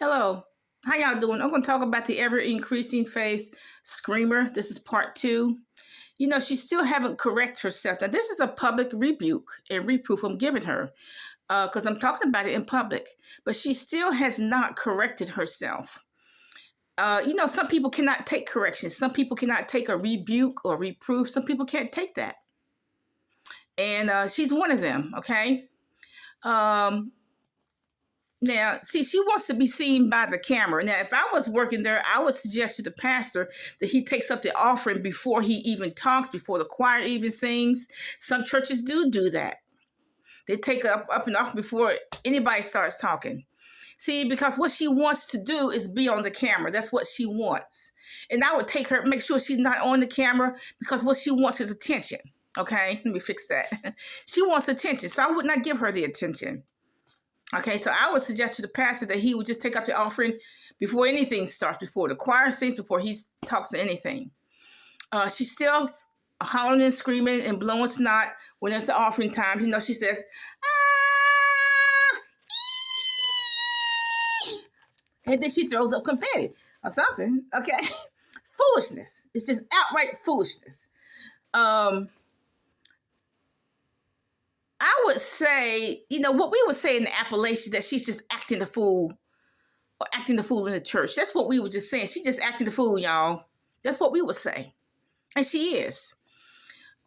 Hello, how y'all doing? I'm going to talk about the ever-increasing faith screamer. This is part 2. She still haven't corrected herself. Now, this is a public rebuke and reproof I'm giving her because I'm talking about it in public. But she still has not corrected herself. Some people cannot take correction. Some people cannot take a rebuke or reproof. Some people can't take that. And she's one of them, okay? Now, see, she wants to be seen by the camera. Now, if I was working there, I would suggest to the pastor that he takes up the offering before he even talks, before the choir even sings. Some churches do that. They take up an offering before anybody starts talking. See, because what she wants to do is be on the camera. That's what she wants. And I would make sure she's not on the camera because what she wants is attention. Okay, let me fix that. She wants attention, so I would not give her the attention. Okay, so I would suggest to the pastor that he would just take up the offering before anything starts, before the choir sings, before he talks to anything. She's still hollering and screaming and blowing snot when it's the offering time. She says, ah! And then she throws up confetti or something, okay? Foolishness. It's just outright foolishness. I would say, what we would say in the Appalachians, that she's just acting the fool or acting the fool in the church. That's what we were just saying. She's just acting the fool, y'all. That's what we would say. And she is.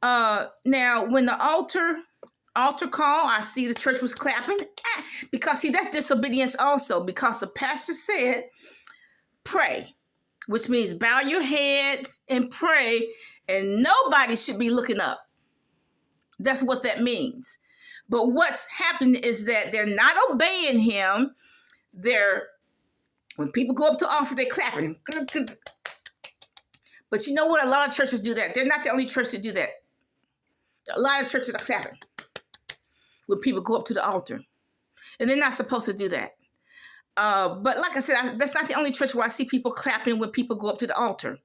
Now, when the altar call, I see the church was clapping. Because, see, that's disobedience also. Because the pastor said, pray, which means bow your heads and pray. And nobody should be looking up. That's what that means. But what's happened is that they're not obeying him. When people go up to offer, they're clapping. But you know what? A lot of churches do that. They're not the only church to do that. A lot of churches are clapping when people go up to the altar. And they're not supposed to do that. But like I said, that's not the only church where I see people clapping when people go up to the altar.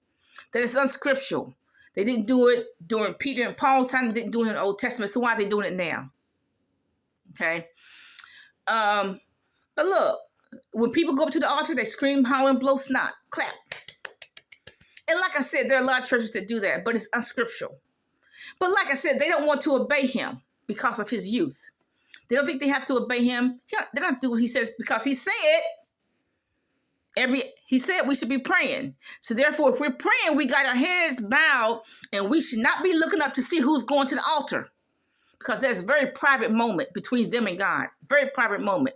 That is unscriptural. They didn't do it during Peter and Paul's time. They didn't do it in the Old Testament. So why are they doing it now? Okay. But look, when people go up to the altar, they scream, holler, and blow snot, clap. And like I said, there are a lot of churches that do that, but it's unscriptural. But like I said, they don't want to obey him because of his youth. They don't think they have to obey him. They don't do what he says because he said we should be praying. So therefore, if we're praying, we got our heads bowed, and we should not be looking up to see who's going to the altar, because that's a very private moment between them and God. Very private moment.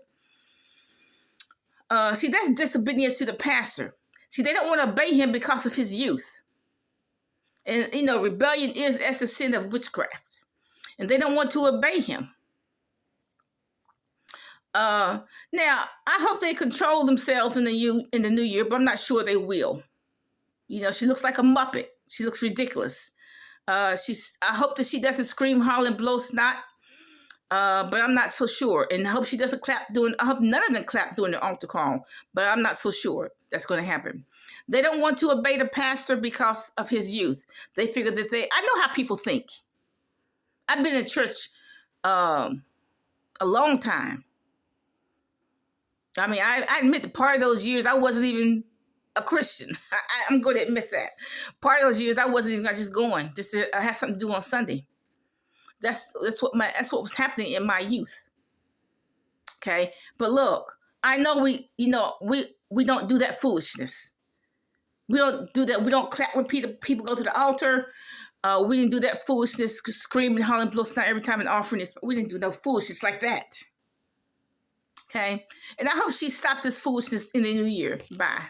See, that's disobedience to the pastor. See, they don't want to obey him because of his youth. And, rebellion is as a sin of witchcraft. And they don't want to obey him. Now, I hope they control themselves in the new year, but I'm not sure they will. She looks like a Muppet. She looks ridiculous. I hope that she doesn't scream, holler, and blow snot, but I'm not so sure. And I hope she doesn't I hope none of them clap during the altar call, but I'm not so sure that's going to happen. They don't want to obey the pastor because of his youth. They figure that I know how people think. I've been in church a long time. I mean, I admit that part of those years I wasn't even a Christian. I'm going to admit that. Part of those years I wasn't even just going, just to have something to do on Sunday. That's what was happening in my youth. Okay, but look, I know we don't do that foolishness. We don't do that. We don't clap when people go to the altar. We didn't do that foolishness, screaming, hollering, blow snot every time an offering is. We didn't do no foolishness like that. Okay, and I hope she stopped this foolishness in the new year. Bye.